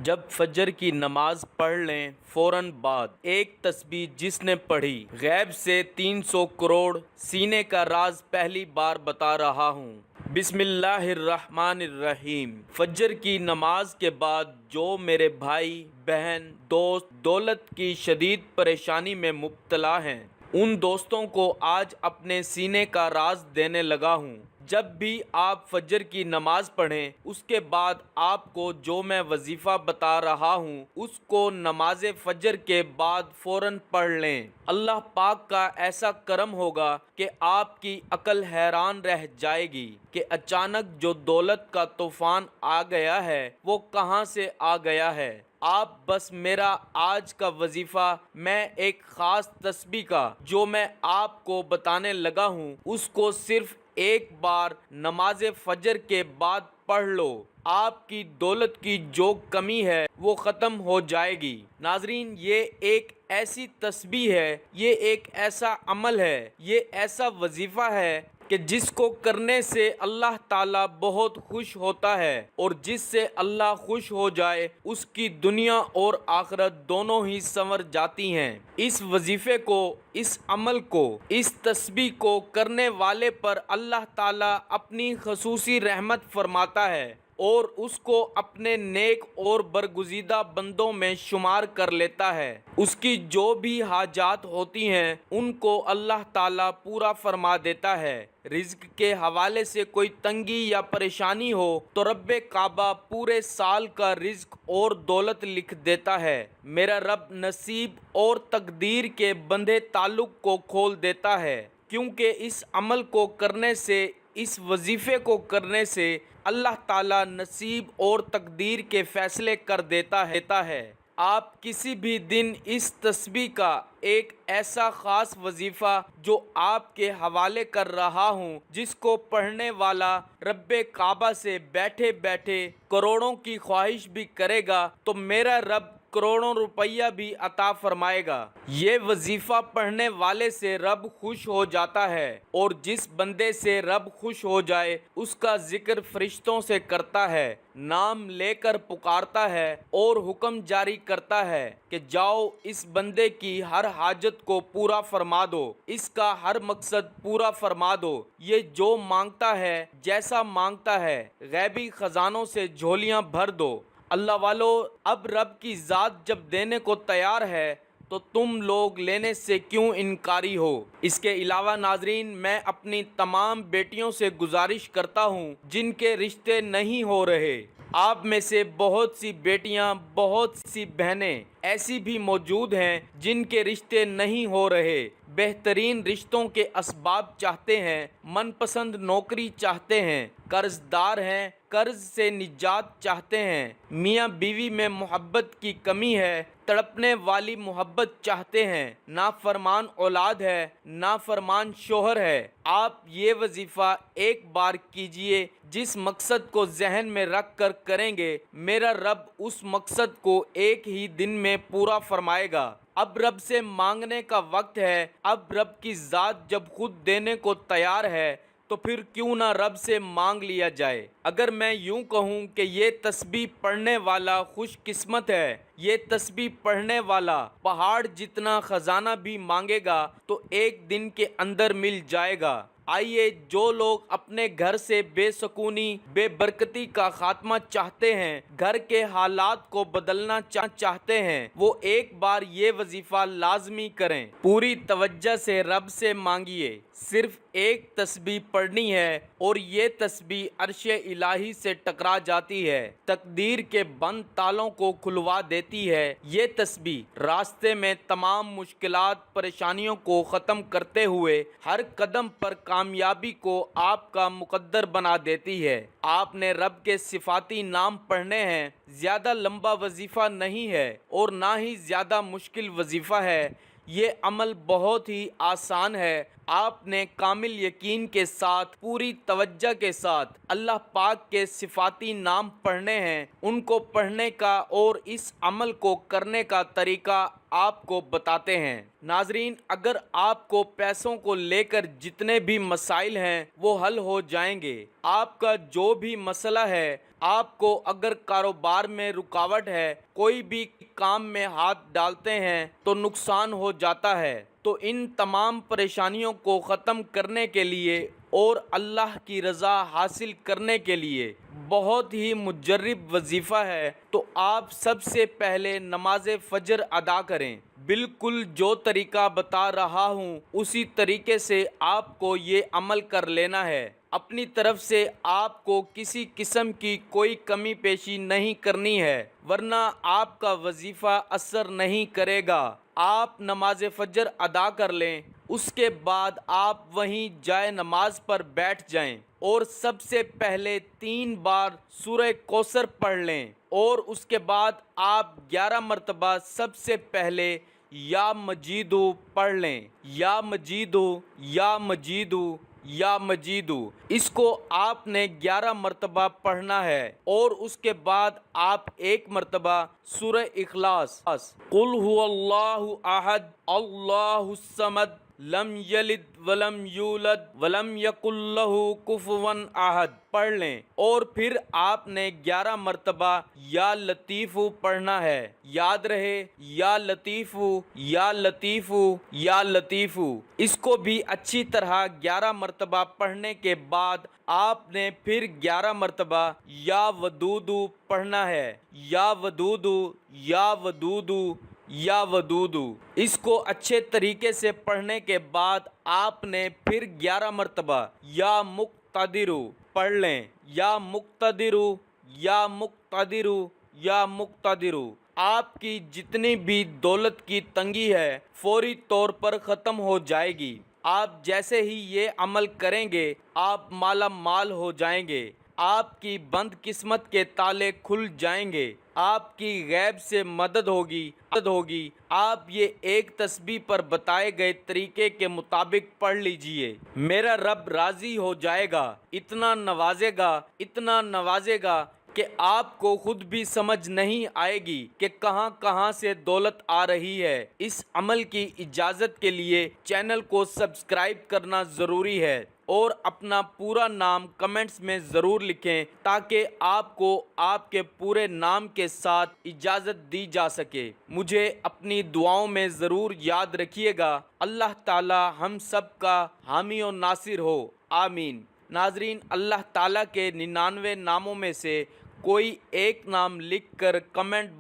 جب فجر کی نماز پڑھ لیں فوراً بعد ایک تسبیح جس نے پڑھی غیب سے 300 کروڑ سینے کا راز پہلی بار بتا رہا ہوں۔ بسم اللہ الرحمن الرحیم۔ فجر کی نماز کے بعد جو میرے بھائی بہن دوست دولت کی شدید پریشانی میں مبتلا ہیں، ان دوستوں کو آج اپنے سینے کا راز دینے لگا ہوں۔ جب بھی آپ فجر کی نماز پڑھیں اس کے بعد آپ کو جو میں وظیفہ بتا رہا ہوں اس کو نماز فجر کے بعد فوراً پڑھ لیں۔ اللہ پاک کا ایسا کرم ہوگا کہ آپ کی عقل حیران رہ جائے گی کہ اچانک جو دولت کا طوفان آ گیا ہے وہ کہاں سے آ گیا ہے۔ آپ بس میرا آج کا وظیفہ میں ایک خاص تسبیح کا جو میں آپ کو بتانے لگا ہوں اس کو صرف ایک بار نماز فجر کے بعد پڑھ لو، آپ کی دولت کی جو کمی ہے وہ ختم ہو جائے گی۔ ناظرین، یہ ایک ایسی تسبیح ہے، یہ ایک ایسا عمل ہے، یہ ایسا وظیفہ ہے کہ جس کو کرنے سے اللہ تعالیٰ بہت خوش ہوتا ہے، اور جس سے اللہ خوش ہو جائے اس کی دنیا اور آخرت دونوں ہی سنور جاتی ہیں۔ اس وظیفے کو، اس عمل کو، اس تسبیح کو کرنے والے پر اللہ تعالیٰ اپنی خصوصی رحمت فرماتا ہے اور اس کو اپنے نیک اور برگزیدہ بندوں میں شمار کر لیتا ہے۔ اس کی جو بھی حاجات ہوتی ہیں ان کو اللہ تعالیٰ پورا فرما دیتا ہے۔ رزق کے حوالے سے کوئی تنگی یا پریشانی ہو تو رب کعبہ پورے سال کا رزق اور دولت لکھ دیتا ہے۔ میرا رب نصیب اور تقدیر کے بندھے تعلق کو کھول دیتا ہے، کیونکہ اس عمل کو کرنے سے، اس وظیفے کو کرنے سے اللہ تعالیٰ نصیب اور تقدیر کے فیصلے کر دیتا ہے۔ آپ کسی بھی دن اس تسبیح کا ایک ایسا خاص وظیفہ جو آپ کے حوالے کر رہا ہوں، جس کو پڑھنے والا رب کعبہ سے بیٹھے بیٹھے کروڑوں کی خواہش بھی کرے گا تو میرا رب کروڑوں روپیہ بھی عطا فرمائے گا۔ یہ وظیفہ پڑھنے والے سے رب خوش ہو جاتا ہے، اور جس بندے سے رب خوش ہو جائے اس کا ذکر فرشتوں سے کرتا ہے، نام لے کر پکارتا ہے اور حکم جاری کرتا ہے کہ جاؤ اس بندے کی ہر حاجت کو پورا فرما دو، اس کا ہر مقصد پورا فرما دو۔ یہ جو مانگتا ہے، جیسا مانگتا ہے، غیبی خزانوں سے جھولیاں بھر دو۔ اللہ والو، اب رب کی ذات جب دینے کو تیار ہے تو تم لوگ لینے سے کیوں انکاری ہو؟ اس کے علاوہ ناظرین، میں اپنی تمام بیٹیوں سے گزارش کرتا ہوں جن کے رشتے نہیں ہو رہے، آپ میں سے بہت سی بیٹیاں، بہت سی بہنیں ایسی بھی موجود ہیں جن کے رشتے نہیں ہو رہے، بہترین رشتوں کے اسباب چاہتے ہیں، من پسند نوکری چاہتے ہیں، قرض دار ہیں، قرض سے نجات چاہتے ہیں، میاں بیوی میں محبت کی کمی ہے، تڑپنے والی محبت چاہتے ہیں، نافرمان اولاد ہے، نافرمان شوہر ہے۔ آپ یہ وظیفہ ایک بار کیجئے، جس مقصد کو ذہن میں رکھ کر کریں گے میرا رب اس مقصد کو ایک ہی دن میں پورا فرمائے گا۔ اب رب سے مانگنے کا وقت ہے۔ اب رب کی ذات جب خود دینے کو تیار ہے تو پھر کیوں نہ رب سے مانگ لیا جائے۔ اگر میں یوں کہوں کہ یہ تسبیح پڑھنے والا خوش قسمت ہے، یہ تسبیح پڑھنے والا پہاڑ جتنا خزانہ بھی مانگے گا تو ایک دن کے اندر مل جائے گا۔ آئیے، جو لوگ اپنے گھر سے بے سکونی، بے برکتی کا خاتمہ چاہتے ہیں، گھر کے حالات کو بدلنا چاہتے ہیں، وہ ایک بار یہ وظیفہ لازمی کریں۔ پوری توجہ سے رب سے مانگیے۔ صرف ایک تسبیح پڑھنی ہے اور یہ تسبیح عرش الہی سے ٹکرا جاتی ہے، تقدیر کے بند تالوں کو کھلوا دیتی ہے۔ یہ تسبیح راستے میں تمام مشکلات، پریشانیوں کو ختم کرتے ہوئے ہر قدم پر کامیابی کو آپ کا مقدر بنا دیتی ہے۔ آپ نے رب کے صفاتی نام پڑھنے ہیں۔ زیادہ لمبا وظیفہ نہیں ہے اور نہ ہی زیادہ مشکل وظیفہ ہے۔ یہ عمل بہت ہی آسان ہے، آپ نے کامل یقین کے ساتھ پوری توجہ کے ساتھ اللہ پاک کے صفاتی نام پڑھنے ہیں، ان کو پڑھنے کا اور اس عمل کو کرنے کا طریقہ آپ کو بتاتے ہیں۔ ناظرین، اگر آپ کو پیسوں کو لے کر جتنے بھی مسائل ہیں وہ حل ہو جائیں گے۔ آپ کا جو بھی مسئلہ ہے، آپ کو اگر کاروبار میں رکاوٹ ہے، کوئی بھی کام میں ہاتھ ڈالتے ہیں تو نقصان ہو جاتا ہے، تو ان تمام پریشانیوں کو ختم کرنے کے لیے اور اللہ کی رضا حاصل کرنے کے لیے بہت ہی مجرب وظیفہ ہے۔ تو آپ سب سے پہلے نماز فجر ادا کریں۔ بالکل جو طریقہ بتا رہا ہوں اسی طریقے سے آپ کو یہ عمل کر لینا ہے۔ اپنی طرف سے آپ کو کسی قسم کی کوئی کمی بیشی نہیں کرنی ہے، ورنہ آپ کا وظیفہ اثر نہیں کرے گا۔ آپ نماز فجر ادا کر لیں، اس کے بعد آپ وہیں جائے نماز پر بیٹھ جائیں اور سب سے پہلے 3 بار سورہ کوثر پڑھ لیں، اور اس کے بعد آپ 11 مرتبہ سب سے پہلے یا مجیدو پڑھ لیں۔ یا مجیدو، یا مجیدو، یا مجیدو، اس کو آپ نے 11 مرتبہ پڑھنا ہے، اور اس کے بعد آپ 1 مرتبہ سورہ اخلاص، قل هو اللہ احد اللہ الصمد لم یلد ولم یولد ولم یکن لہ کفوا احد پڑھ لیں، اور پھر آپ نے 11 مرتبہ یا لطیف پڑھنا ہے۔ یاد رہے، یا لطیف، یا لطیف، یا لطیف، اس کو بھی اچھی طرح 11 مرتبہ پڑھنے کے بعد آپ نے پھر 11 مرتبہ یا ودود پڑھنا ہے۔ یا ودود، یا ودود، یا ودود، اس کو اچھے طریقے سے پڑھنے کے بعد آپ نے پھر 11 مرتبہ یا مقتدر پڑھ لیں۔ یا مقتدر، یا مقتدر، یا مقتدر، آپ کی جتنی بھی دولت کی تنگی ہے فوری طور پر ختم ہو جائے گی۔ آپ جیسے ہی یہ عمل کریں گے آپ مالا مال ہو جائیں گے، آپ کی بند قسمت کے تالے کھل جائیں گے، آپ کی غیب سے مدد ہوگی۔ آپ یہ ایک تسبیح پر بتائے گئے طریقے کے مطابق پڑھ لیجئے، میرا رب راضی ہو جائے گا، اتنا نوازے گا، اتنا نوازے گا کہ آپ کو خود بھی سمجھ نہیں آئے گی کہ کہاں کہاں سے دولت آ رہی ہے۔ اس عمل کی اجازت کے لیے چینل کو سبسکرائب کرنا ضروری ہے، اور اپنا پورا نام کمنٹس میں ضرور لکھیں تاکہ آپ کو آپ کے پورے نام کے ساتھ اجازت دی جا سکے۔ مجھے اپنی دعاؤں میں ضرور یاد رکھیے گا۔ اللہ تعالی ہم سب کا حامی و ناصر ہو، آمین۔ ناظرین، اللہ تعالیٰ کے 99 ناموں میں سے کوئی ایک نام لکھ کر کمنٹ